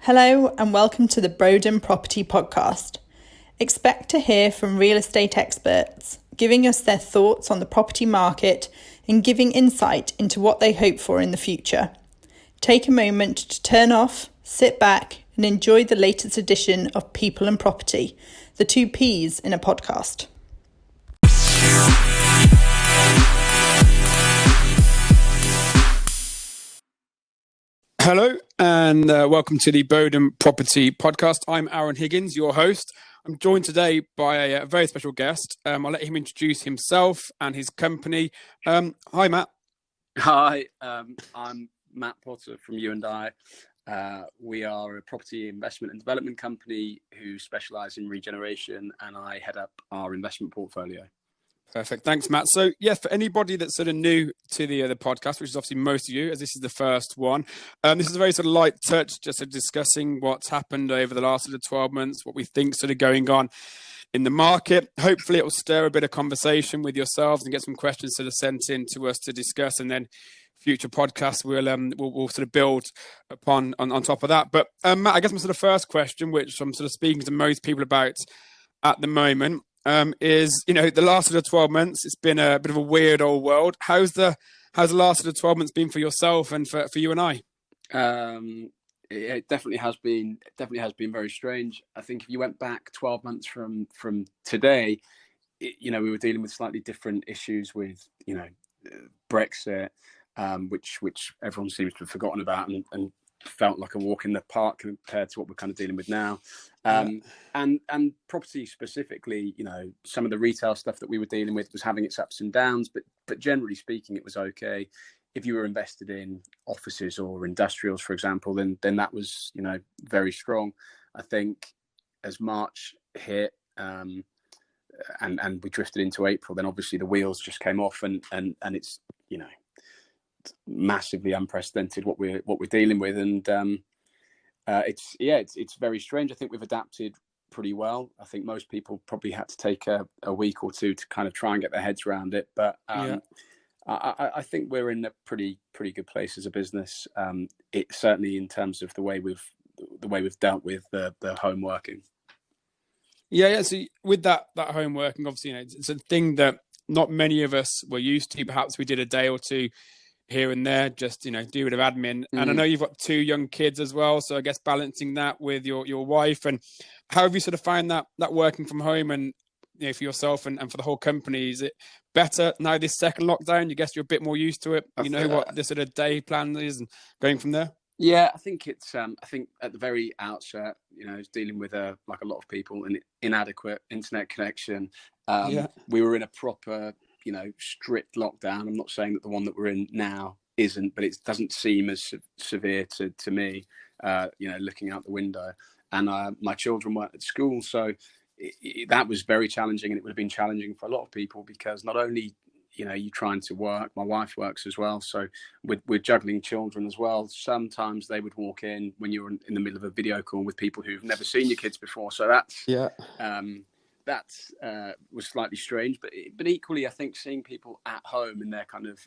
Hello and welcome to the Broden Property Podcast. Expect to hear from real estate experts, giving us their thoughts on the property market and giving insight into what they hope for in the future. Take a moment to turn off, sit back and enjoy the latest edition of People and Property, the two Ps in a podcast. Hello and welcome to the Broden Property Podcast. I'm Aaron Higgins, your host. I'm joined today by a very special guest. I'll let him introduce himself and his company. Hi, Matt. Hi, I'm Matt Potter from U&I. We are a property investment and development company who specialise in regeneration, and I head up our investment portfolio. Perfect. Thanks, Matt. So, yeah, for anybody that's sort of new to the podcast, which is obviously most of you, as this is the first one, this is a very sort of light touch, just sort of discussing what's happened over the last sort of 12 months, what we think sort of going on in the market. Hopefully, it will stir a bit of conversation with yourselves and get some questions sort of sent in to us to discuss, and then future podcasts we'll sort of build upon on top of that. But Matt, I guess my sort of first question, which I'm sort of speaking to most people about at the moment, is, you know, the last sort of 12 months, it's been a bit of a weird old world. How's the last sort of 12 months been for yourself and for you and I? It definitely has been very strange. I think if you went back 12 months from today, we were dealing with slightly different issues with, Brexit, which everyone seems to have forgotten about and felt like a walk in the park compared to what we're kind of dealing with now. And property specifically, some of the retail stuff that we were dealing with was having its ups and downs, but generally speaking, it was okay. If you were invested in offices or industrials, for example, then that was, very strong. I think as March hit, and we drifted into April, then obviously the wheels just came off and it's, massively unprecedented what we're dealing with, and it's very strange. I think we've adapted pretty well. I think most people probably had to take a week or two to kind of try and get their heads around it, but I think we're in a pretty good place as a business. It certainly in terms of the way we've dealt with the home working. Yeah. So with that home working, obviously, it's a thing that not many of us were used to. Perhaps we did a day or two here and there, just, do a bit of admin. And I know you've got two young kids as well. So I guess balancing that with your wife, and how have you sort of found that working from home and, for yourself and for the whole company? Is it better now this second lockdown? You guess you're a bit more used to it. What the sort of day plan is and going from there? Yeah, I think it's, I think at the very outset, dealing with like a lot of people, an inadequate internet connection. We were in a proper, strict lockdown. I'm not saying that the one that we're in now isn't, but it doesn't seem as severe to me, looking out the window. And my children weren't at school, so that was very challenging, and it would have been challenging for a lot of people because not only, you're trying to work, my wife works as well, so we're juggling children as well. Sometimes they would walk in when you're in the middle of a video call with people who've never seen your kids before, so that was slightly strange, but equally, I think seeing people at home in their kind of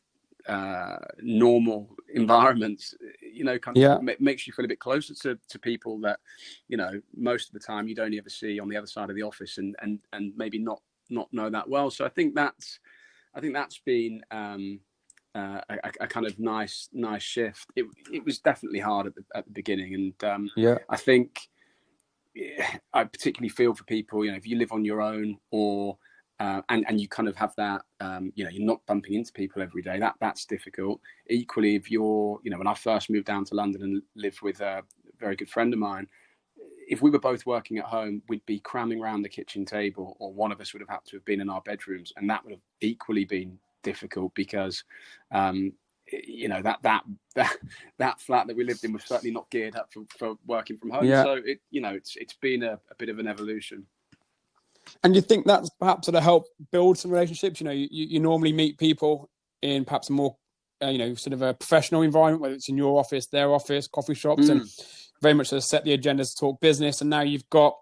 normal environments, makes you feel a bit closer to people that, most of the time you'd only ever see on the other side of the office and maybe not know that well. So I think that's been a kind of nice shift. It was definitely hard at the beginning, and I think I particularly feel for people, if you live on your own or and you kind of have that, you're not bumping into people every day. That's difficult. Equally, if you're, when I first moved down to London and lived with a very good friend of mine, if we were both working at home, we'd be cramming around the kitchen table, or one of us would have had to have been in our bedrooms, and that would have equally been difficult because that flat that we lived in was certainly not geared up for working from home. So it's been a bit of an evolution. And you think that's perhaps sort of helped build some relationships? You normally meet people in perhaps a more sort of a professional environment, whether it's in your office, their office, coffee shops, and very much sort of set the agendas to talk business. And now you've got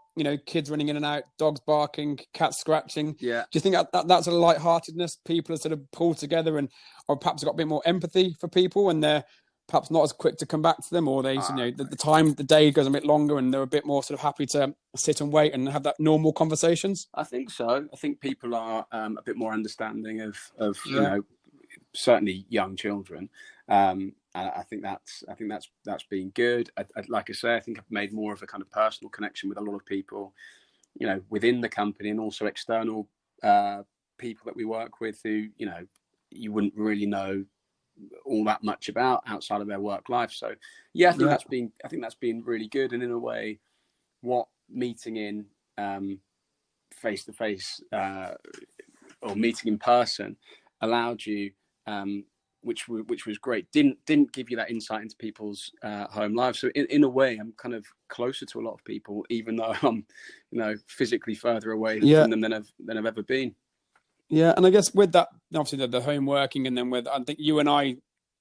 kids running in and out, dogs barking, cats scratching. Yeah. Do you think that sort of lightheartedness, people are sort of pulled together or perhaps got a bit more empathy for people, and they're perhaps not as quick to come back to them, or they, the day goes a bit longer and they're a bit more sort of happy to sit and wait and have that normal conversations? I think so. I think people are a bit more understanding of certainly young children. I think that's been good. Like I say, I think I've made more of a kind of personal connection with a lot of people, within the company, and also external people that we work with who, you wouldn't really know all that much about outside of their work life. So I think that's been really good. And in a way, what meeting in face to face or meeting in person allowed you, which was great, didn't give you that insight into people's home lives. So in a way, I'm kind of closer to a lot of people, even though I'm physically further away from them than I've ever been. Yeah, and I guess with that, obviously the home working, and then with, I think you and I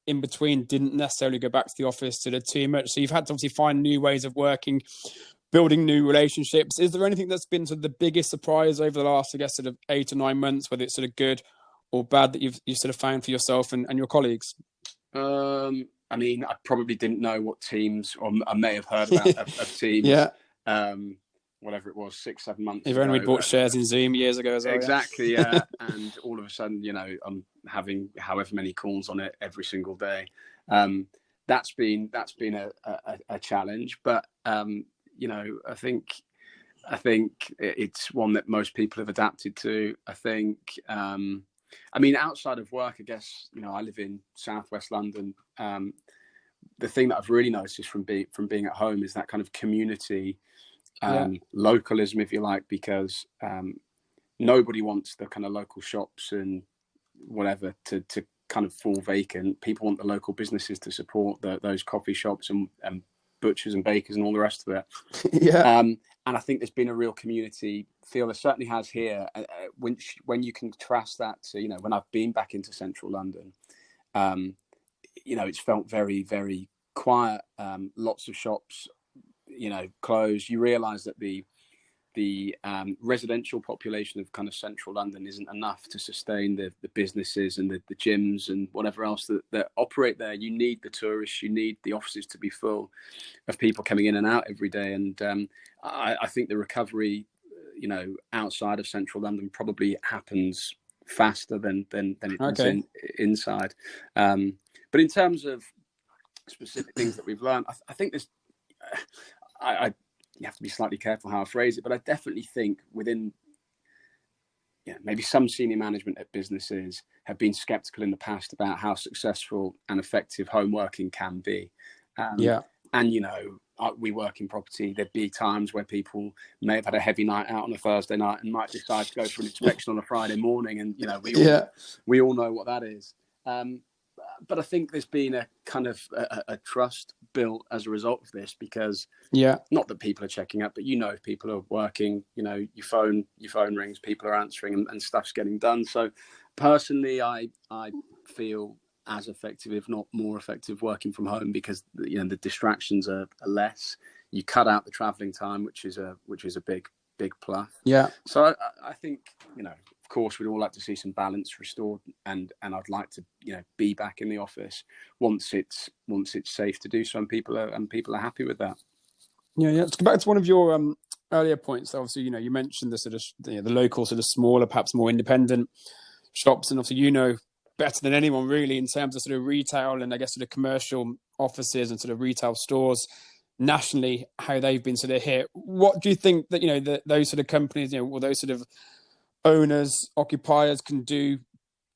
in between didn't necessarily go back to the office too much. So you've had to obviously find new ways of working, building new relationships. Is there anything that's been sort of the biggest surprise over the last, I guess, sort of 8 or 9 months, whether it's sort of good or bad, that you sort of found for yourself and your colleagues? I mean, I probably didn't know what Teams, or I may have heard about of Teams. Whatever it was, 6-7 months ago. When we bought shares in Zoom years ago as well. Exactly, yeah. And all of a sudden, I'm having however many calls on it every single day. That's been a challenge, but I think it's one that most people have adapted to. I think, I mean, outside of work, I guess, I live in Southwest London. The thing that I've really noticed from being at home is that kind of community, localism, if you like, because nobody wants the kind of local shops and whatever to kind of fall vacant. People want the local businesses to support those coffee shops and butchers and bakers and all the rest of it. And I think there's been a real community feel. There certainly has here. When you contrast that to, when I've been back into central London, it's felt very, very quiet. Lots of shops, closed. You realise that the residential population of kind of central London isn't enough to sustain the businesses and the gyms and whatever else that operate there. You need the tourists, you need the offices to be full of people coming in and out every day. And I think the recovery, outside of central London probably happens faster than it does inside. But in terms of specific things that we've learned, I think there's, you have to be slightly careful how I phrase it, but I definitely think within, maybe some senior management at businesses have been skeptical in the past about how successful and effective home working can be. And, we work in property. There'd be times where people may have had a heavy night out on a Thursday night and might decide to go for an inspection on a Friday morning. And, we all know what that is. But I think there's been a kind of a trust built as a result of this, because not that people are checking up, but if people are working, your phone rings, people are answering, and stuff's getting done. So personally, I feel as effective, if not more effective, working from home, because the distractions are less. You cut out the traveling time, which is a big plus. So I think of course we'd all like to see some balance restored, and I'd like to be back in the office once it's safe to do so, and people are happy with that. Let's go back to one of your earlier points. Obviously, you mentioned the sort of the local, sort of smaller, perhaps more independent shops, and obviously better than anyone really in terms of sort of retail and I guess sort of commercial offices and sort of retail stores nationally, how they've been sort of hit. What do you think that those sort of companies, or those sort of owners, occupiers can do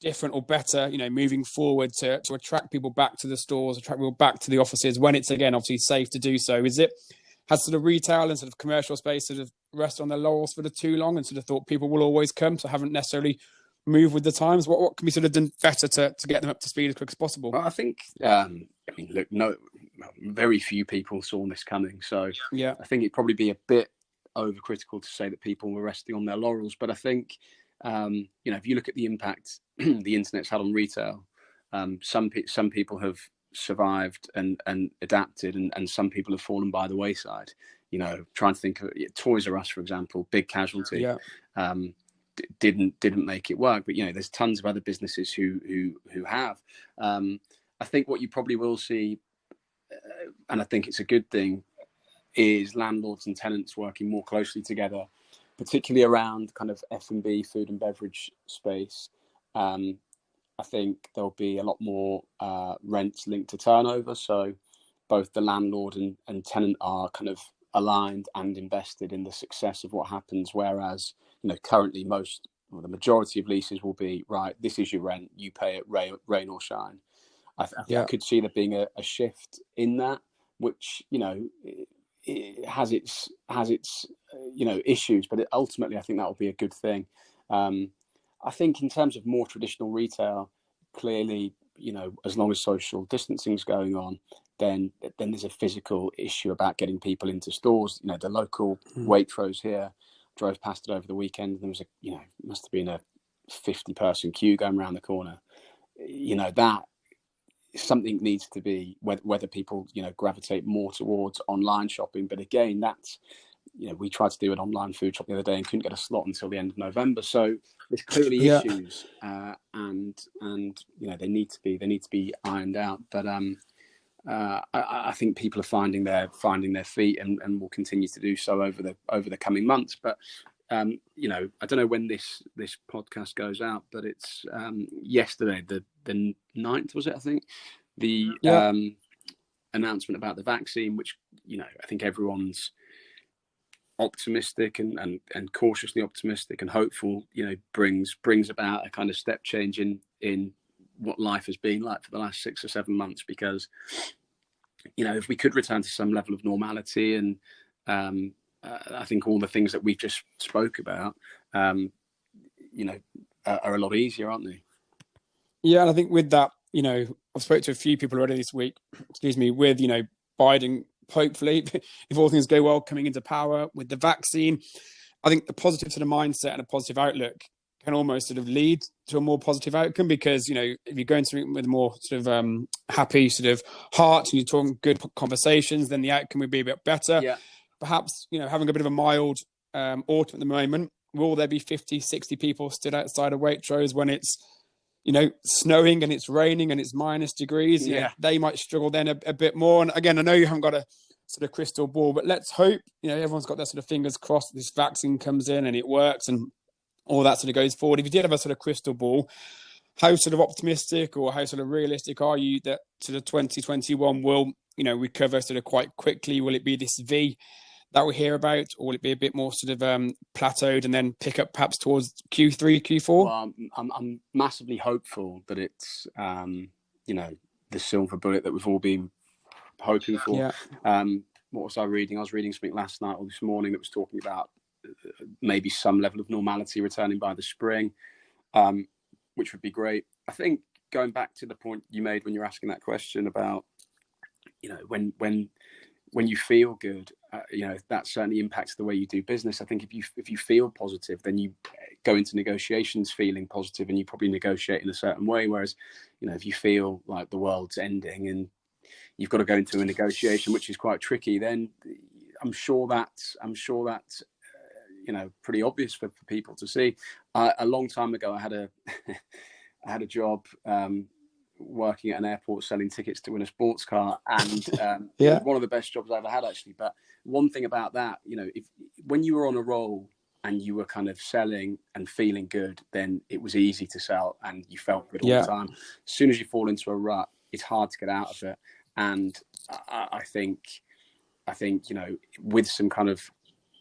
different or better, moving forward to attract people back to the stores, attract people back to the offices when it's, again, obviously safe to do so? Has sort of retail and sort of commercial space sort of rested on their laurels for too long and sort of thought people will always come, so haven't necessarily moved with the times? What can be sort of done better to get them up to speed as quick as possible? Well, I think, very few people saw this coming. So I think it'd probably be a bit overcritical to say that people were resting on their laurels. But I think, if you look at the impact the internet's had on retail, some people have survived and adapted, and some people have fallen by the wayside. Trying to think of Toys R Us, for example, big casualty. Didn't make it work, but there's tons of other businesses who have. I I think what you probably will see, and I think it's a good thing, is landlords and tenants working more closely together, particularly around kind of F&B, food and beverage space. I think there'll be a lot more rents linked to turnover. So both the landlord and tenant are kind of aligned and invested in the success of what happens. Whereas, currently the majority of leases will be, right, this is your rent, you pay it rain or shine. I could see there being a shift in that, which, it has its issues, but ultimately I think that will be a good thing. I think in terms of more traditional retail, clearly, as long as social distancing is going on, then there's a physical issue about getting people into stores. The local Waitrose here, drove past it over the weekend, and there was must have been a 50-person queue going around the corner. That something needs to be, whether people gravitate more towards online shopping. But again, that's we tried to do an online food shop the other day and couldn't get a slot until the end of November. So there's clearly issues, and they need to be ironed out. But I think people are finding their feet and will continue to do so over the coming months. But I don't know when this podcast goes out, but it's yesterday, the 9th, was it? I think the announcement about the vaccine, which I think everyone's optimistic and cautiously optimistic and hopeful, brings about a kind of step change in what life has been like for the last 6 or 7 months. Because if we could return to some level of normality, and I think all the things that we've just spoke about are a lot easier, aren't they? Yeah, and I think with that, I've spoke to a few people already this week, with Biden, hopefully, if all things go well, coming into power with the vaccine. I think the positive sort of mindset and a positive outlook can almost sort of lead to a more positive outcome, because if you're going through it with a more sort of happy sort of heart and you're talking good conversations, then the outcome would be a bit better. Yeah. Perhaps having a bit of a mild autumn at the moment, will there be 50, 60 people stood outside of Waitrose when it's snowing and it's raining and it's minus degrees? They might struggle then a bit more. And again, I know you haven't got a sort of crystal ball, but let's hope everyone's got their sort of fingers crossed that this vaccine comes in and it works and all that sort of goes forward. If you did have a sort of crystal ball, how sort of optimistic or how sort of realistic are you that sort of 2021 will recover sort of quite quickly? Will it be this V that we hear about, or will it be a bit more sort of plateaued and then pick up perhaps towards Q3, Q4? Well, I'm massively hopeful that it's the silver bullet that we've all been hoping for. Yeah. What was I reading? I was reading something last night or this morning that was talking about maybe some level of normality returning by the spring, which would be great. I think going back to the point you made when you're asking that question about when you feel good, that certainly impacts the way you do business. I think if you feel positive, then you go into negotiations feeling positive, and you probably negotiate in a certain way. Whereas, if you feel like the world's ending and you've got to go into a negotiation, which is quite tricky, then I'm sure that's pretty obvious for people to see. A long time ago, I had a job working at an airport selling tickets to win a sports car, and it was one of the best jobs I ever had, actually. But one thing about that, when you were on a roll and you were kind of selling and feeling good, then it was easy to sell and you felt good all the time. As soon as you fall into a rut, it's hard to get out of it. And I think with some kind of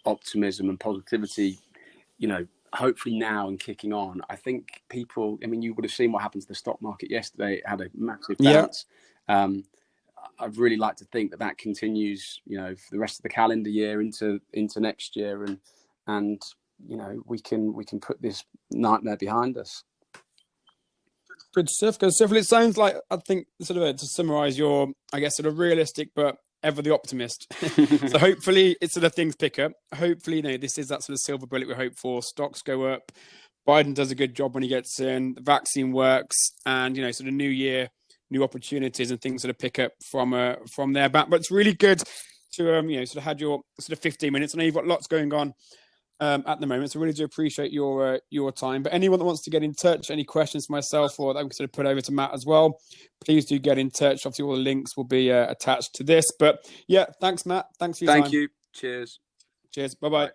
optimism and positivity, hopefully now and kicking on, I think people, you would have seen what happened to the stock market yesterday. It had a massive bounce. I'd really like to think that continues, for the rest of the calendar year into next year, and we can put this nightmare behind us. Good stuff. Good stuff. Well, it sounds like, I think, sort of to summarise, your, I guess, sort of realistic but ever the optimist. So hopefully it's sort of things pick up. Hopefully, this is that sort of silver bullet we hope for. Stocks go up. Biden does a good job when he gets in. The vaccine works, and sort of new year, new opportunities and things sort of pick up from there back. But it's really good to sort of had your sort of 15 minutes. I know you've got lots going on at the moment. So really do appreciate your time. But anyone that wants to get in touch, any questions for myself or that I'm going to put over to Matt as well, please do get in touch. Obviously, all the links will be attached to this. But yeah, thanks, Matt. Thanks for your time. Thank you. Cheers. Cheers. Bye-bye. Bye.